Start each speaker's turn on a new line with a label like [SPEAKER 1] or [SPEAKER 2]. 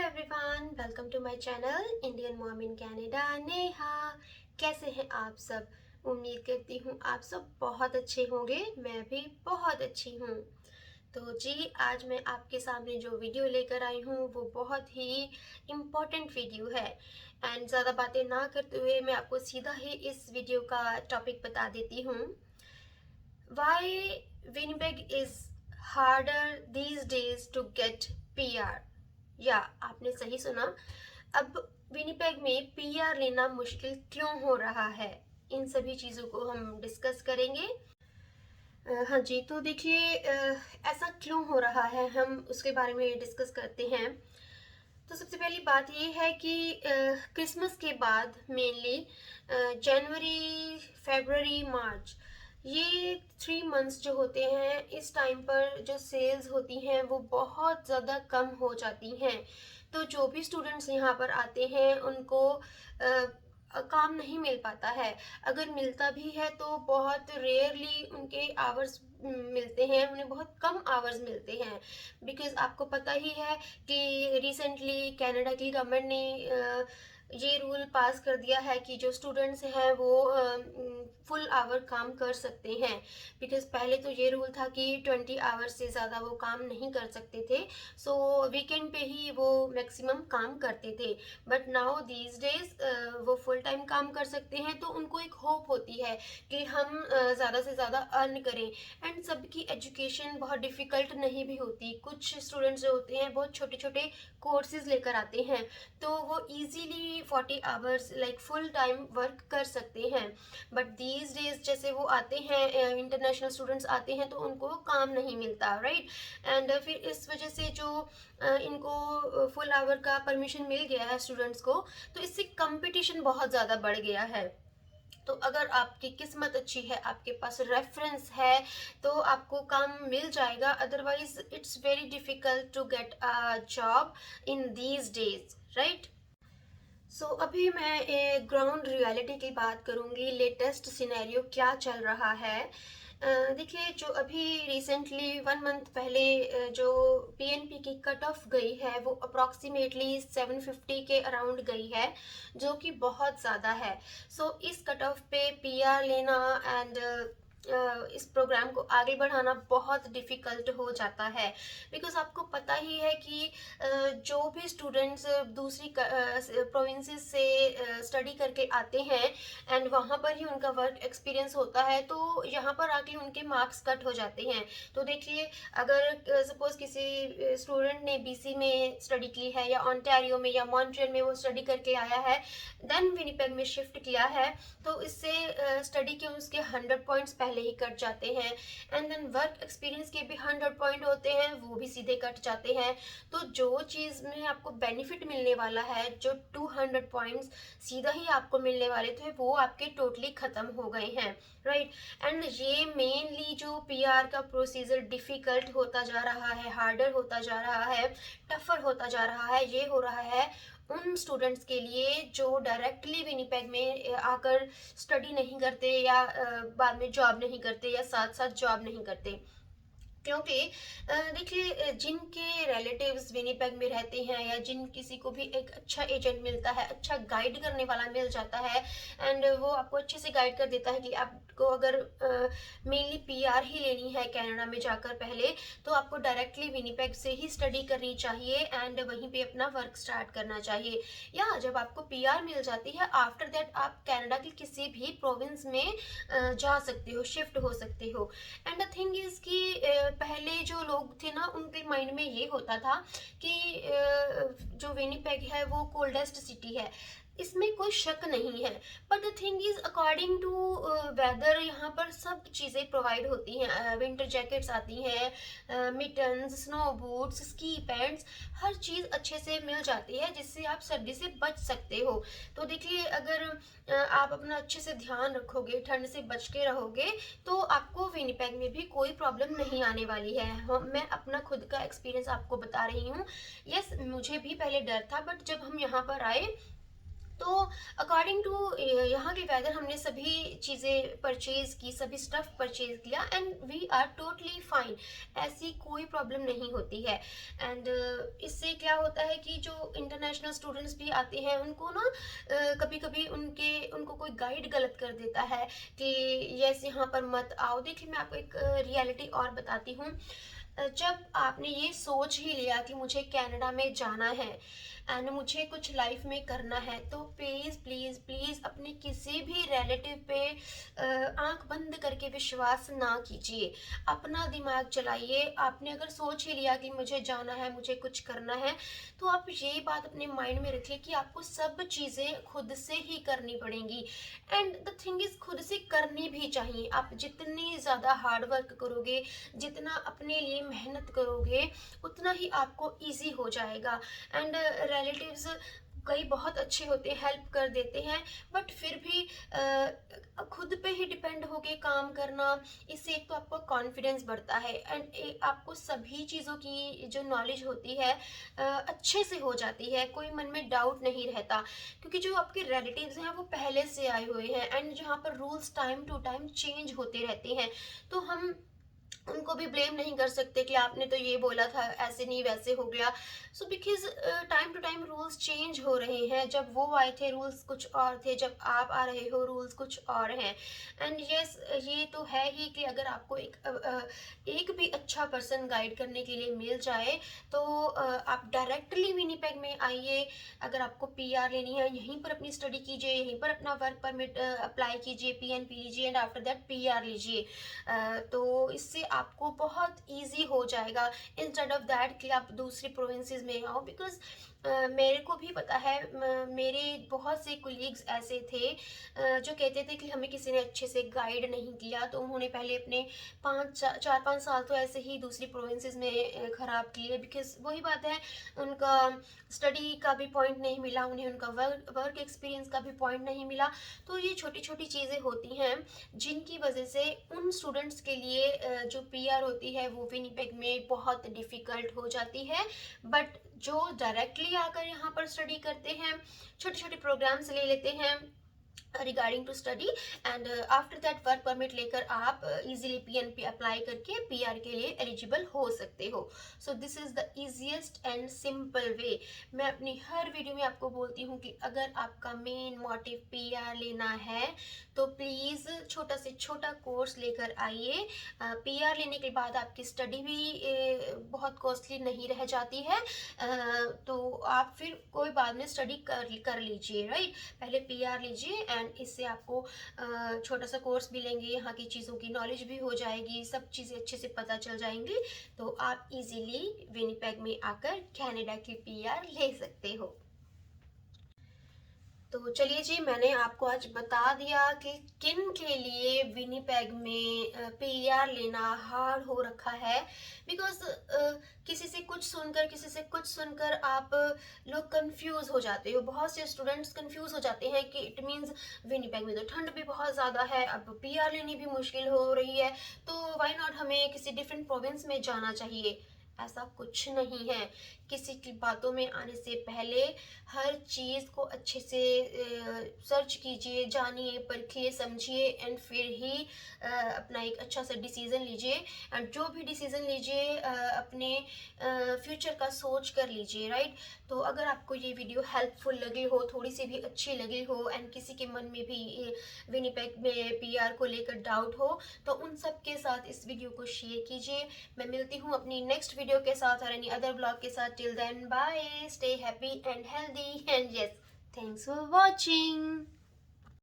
[SPEAKER 1] Everyone, welcome to my channel Indian mom in Canada. Neha, कैसे हैं आप सब? उम्मीद करती हूँ आप सब बहुत अच्छे होंगे। मैं भी बहुत अच्छी हूँ। तो जी, आज मैं आपके सामने जो वीडियो लेकर आई हूँ वो बहुत ही इम्पोर्टेंट वीडियो है। एंड ज़्यादा बातें ना करते हुए मैं आपको सीधा ही इस वीडियो का टॉपिक बता देती हूँ। Why Winnipeg is harder these days to get PR? या आपने सही सुना। अब विनिपेग में पीआर लेना मुश्किल क्यों हो रहा है, इन सभी चीज़ों को हम डिस्कस करेंगे। हाँ जी, तो देखिए, ऐसा क्यों हो रहा है हम उसके बारे में डिस्कस करते हैं। तो सबसे पहली बात ये है कि क्रिसमस के बाद मेनली जनवरी, फरवरी, मार्च, ये 3 मंथ्स जो होते हैं, इस टाइम पर जो सेल्स होती हैं वो बहुत ज़्यादा कम हो जाती हैं। तो जो भी स्टूडेंट्स यहाँ पर आते हैं उनको काम नहीं मिल पाता है। अगर मिलता भी है तो बहुत रेयरली उनके आवर्स मिलते हैं, उन्हें बहुत कम आवर्स मिलते हैं। बिकॉज आपको पता ही है कि रिसेंटली कनाडा की गवर्नमेंट ने ये रूल पास कर दिया है कि जो स्टूडेंट्स हैं वो फुल आवर काम कर सकते हैं। बिकॉज पहले तो ये रूल था कि 20 आवर्स से ज़्यादा वो काम नहीं कर सकते थे। सो वीकेंड पे ही वो मैक्सिमम काम करते थे। बट नाउ दीज डेज वो फुल टाइम काम कर सकते हैं। तो उनको एक होप होती है कि हम ज़्यादा से ज़्यादा अर्न करें। एंड सबकी एजुकेशन बहुत डिफ़िकल्ट नहीं भी होती। कुछ स्टूडेंट्स जो होते हैं बहुत छोटे छोटे कोर्सेज लेकर आते हैं, तो वो easily 40 hours like full time work कर सकते हैं। बट दीज डेज जैसे वो आते हैं, इंटरनेशनल स्टूडेंट्स आते हैं, तो उनको काम नहीं मिलता, राइट। एंड फिर इस वजह से जो इनको फुल आवर का परमिशन मिल गया है स्टूडेंट्स को, तो इससे कंपटीशन बहुत ज़्यादा बढ़ गया है। तो अगर आपकी किस्मत अच्छी है, आपके पास रेफरेंस है, तो आपको काम मिल जाएगा। Otherwise it's very difficult to get a job in these days, right. So अभी मैं ग्राउंड रियलिटी की बात करूंगी। लेटेस्ट सिनेरियो क्या चल रहा है। देखिए, जो अभी रिसेंटली 1 मंथ पहले जो पीएनपी की कट ऑफ गई है वो अप्रॉक्सीमेटली 750 के अराउंड गई है, जो कि बहुत ज़्यादा है। सो इस कट ऑफ पे पीआर लेना एंड इस प्रोग्राम को आगे बढ़ाना बहुत डिफ़िकल्ट हो जाता है। बिकॉज आपको पता ही है कि जो भी स्टूडेंट्स दूसरी प्रोविंसेस से स्टडी करके आते हैं एंड वहाँ पर ही उनका वर्क एक्सपीरियंस होता है, तो यहाँ पर आके उनके मार्क्स कट हो जाते हैं। तो देखिए, अगर सपोज किसी स्टूडेंट ने बीसी में स्टडी की है या ऑन्टारियो में या मॉन्ट्रियल में वो स्टडी करके आया है, देन विनिपेग में शिफ्ट किया है, तो इससे स्टडी के उसके 100 पॉइंट्स पहले ही कट जाते हैं। एंड देन वर्क एक्सपीरियंस के भी 100 पॉइंट होते हैं, वो भी सीधे कट जाते हैं। तो जो चीज़ में आपको बेनिफिट मिलने वाला है, जो 200 पॉइंट्स सीधा ही आपको मिलने वाले थे, वो आपके टोटली ख़त्म हो गए हैं, राइट। एंड ये मेनली जो पीआर का प्रोसीजर डिफ़िकल्ट होता जा रहा है, हार्डर होता जा रहा है, टफर होता जा रहा है, ये हो रहा है उन स्टूडेंट्स के लिए जो डायरेक्टली विनिपेग में आकर स्टडी नहीं करते या बाद में जॉब नहीं करते या साथ साथ जॉब नहीं करते। क्योंकि देखिए, जिनके रिलेटिव्स विनिपेग में रहते हैं या जिन किसी को भी एक अच्छा एजेंट मिलता है, अच्छा गाइड करने वाला मिल जाता है, एंड वो आपको अच्छे से गाइड कर देता है कि आपको अगर मेनली पीआर ही लेनी है कनाडा में जाकर पहले, तो आपको डायरेक्टली विनिपेग से ही स्टडी करनी चाहिए एंड वहीं पे अपना वर्क स्टार्ट करना चाहिए। या जब आपको पीआर मिल जाती है, आफ्टर दैट आप कनाडा के किसी भी प्रोविंस में जा सकते हो, शिफ्ट हो सकते हो। एंड द थिंग इज़ कि पहले जो लोग थे ना, उनके माइंड में ये होता था कि जो विनिपेग है वो कोल्डेस्ट सिटी है, इसमें कोई शक नहीं है। But the thing is according to weather यहाँ पर सब चीज़ें प्रोवाइड होती हैं। विंटर जैकेट्स आती हैं, mittens, snow boots, ski pants, हर चीज़ अच्छे से मिल जाती है जिससे आप सर्दी से बच सकते हो। तो देखिए, अगर आप अपना अच्छे से ध्यान रखोगे, ठंड से बच के रहोगे, तो आपको विनिपेग में भी कोई प्रॉब्लम नहीं आने वाली है। मैं अपना खुद का एक्सपीरियंस आपको बता रही हूँ। यस, मुझे भी पहले डर था, बट जब हम यहाँ पर आए तो अकॉर्डिंग टू यहाँ के वेदर हमने सभी चीज़ें परचेज की, सभी स्टफ़ परचेज किया and we are totally fine. ऐसी कोई प्रॉब्लम नहीं होती है। एंड इससे क्या होता है कि जो इंटरनेशनल स्टूडेंट्स भी आते हैं उनको ना कभी कभी उनको कोई गाइड गलत कर देता है कि यस यहाँ पर मत आओ। देखिए मैं आपको एक रियलिटी और बताती हूँ। जब आपने ये सोच ही लिया कि मुझे कनाडा में जाना है एंड मुझे कुछ लाइफ में करना है, तो प्लीज़ प्लीज़ प्लीज़ अपने किसी भी रिलेटिव पे आंख बंद करके विश्वास ना कीजिए। अपना दिमाग चलाइए। आपने अगर सोच ही लिया कि मुझे जाना है, मुझे कुछ करना है, तो आप ये बात अपने माइंड में रखिए कि आपको सब चीज़ें खुद से ही करनी पड़ेंगी। एंड द थिंग इज़ खुद से करनी भी चाहिए। आप जितनी ज़्यादा हार्ड वर्क करोगे, जितना अपने लिए मेहनत करोगे, उतना ही आपको ईजी हो जाएगा। एंड रिलेटिव्स कई बहुत अच्छे होते हैं, हेल्प कर देते हैं, बट फिर भी खुद पे ही डिपेंड होके काम करना, इससे एक तो आपका कॉन्फिडेंस बढ़ता है एंड आपको सभी चीज़ों की जो नॉलेज होती है अच्छे से हो जाती है। कोई मन में डाउट नहीं रहता, क्योंकि जो आपके रिलेटिव्स हैं वो पहले से आए हुए हैं एंड जहाँ पर rules time to time change होते रहते हैं, तो हम उनको भी ब्लेम नहीं कर सकते कि आपने तो ये बोला था, ऐसे नहीं वैसे हो गया। So because time to time rules change हो रहे हैं। जब वो आए थे रूल्स कुछ और थे, जब आप आ रहे हो रूल्स कुछ और हैं। एंड यस ये तो है ही कि अगर आपको एक भी अच्छा पर्सन गाइड करने के लिए मिल जाए तो आप डायरेक्टली विनिपेग में आइए। अगर आपको पीआर लेनी है, यहीं पर अपनी स्टडी कीजिए, यहीं पर अपना वर्क परमिट अप्लाई कीजिए, पीएनपी लीजिए एंड आफ्टर दैट पीआर लीजिए। तो इससे आपको बहुत इजी हो जाएगा इंस्टेड ऑफ दैट कि आप दूसरी प्रोविंसेस में आओ। बिकॉज मेरे को भी पता है, मेरे बहुत से कोलीग्स ऐसे थे जो कहते थे कि हमें किसी ने अच्छे से गाइड नहीं किया, तो उन्होंने पहले अपने 4-5 साल तो ऐसे ही दूसरी प्रोविंसेस में ख़राब किए। बिकॉज वही बात है, उनका स्टडी का भी पॉइंट नहीं मिला उन्हें, उनका वर्क एक्सपीरियंस का भी पॉइंट नहीं मिला। तो ये छोटी छोटी चीज़ें होती हैं जिनकी वजह से उन स्टूडेंट्स के लिए जो पीआर होती है वो विनिपेग में बहुत डिफ़िकल्ट हो जाती है। बट जो डायरेक्टली आकर यहाँ पर स्टडी करते हैं, छोटे छोटे प्रोग्राम्स ले लेते हैं regarding to study and after that work permit लेकर आप इजीली पीएनपी अप्लाई करके पीआर के लिए एलिजिबल हो सकते हो। So this is the easiest and simple way. मैं अपनी हर वीडियो में आपको बोलती हूँ कि अगर आपका मेन मोटिव पीआर लेना है तो प्लीज़ छोटा से छोटा कोर्स लेकर आइए। पीआर लेने के बाद आपकी स्टडी भी बहुत कॉस्टली नहीं रह जाती है। तो आप फिर कोई बाद में स्टडी कर लीजिए, राइट। पहले पीआर लीजिए एंड इससे आपको छोटा सा कोर्स भी लेंगे, यहाँ की चीज़ों की नॉलेज भी हो जाएगी, सब चीज़ें अच्छे से पता चल जाएंगी, तो आप इजीली विनिपेग में आकर कनाडा की पीआर ले सकते हो। तो चलिए जी, मैंने आपको आज बता दिया कि किन के लिए विनिपेग में पीआर लेना हार्ड हो रखा है। बिकॉज किसी से कुछ सुनकर, किसी से कुछ सुनकर आप लोग कंफ्यूज हो जाते हो। बहुत से स्टूडेंट्स कंफ्यूज हो जाते हैं कि इट मीन्स विनिपेग में तो ठंड भी बहुत ज़्यादा है, अब पीआर लेनी भी मुश्किल हो रही है, तो वाई नॉट हमें किसी डिफरेंट प्रोविंस में जाना चाहिए। ऐसा कुछ नहीं है। किसी की बातों में आने से पहले हर चीज़ को अच्छे से सर्च कीजिए, जानिए, परखिए, समझिए एंड फिर ही अपना एक अच्छा सा डिसीज़न लीजिए। एंड जो भी डिसीज़न लीजिए अपने फ्यूचर का सोच कर लीजिए, राइट। तो अगर आपको ये वीडियो हेल्पफुल लगी हो, थोड़ी सी भी अच्छी लगी हो एंड किसी के मन में भी विनिपेग में पीआर को लेकर डाउट हो, तो उन सब के साथ इस वीडियो को शेयर कीजिए। मैं मिलती हूँ अपनी नेक्स्ट वीडियो के साथ और एनी अदर ब्लॉग के साथ। Till then, bye. Stay happy and healthy. And yes, thanks for watching.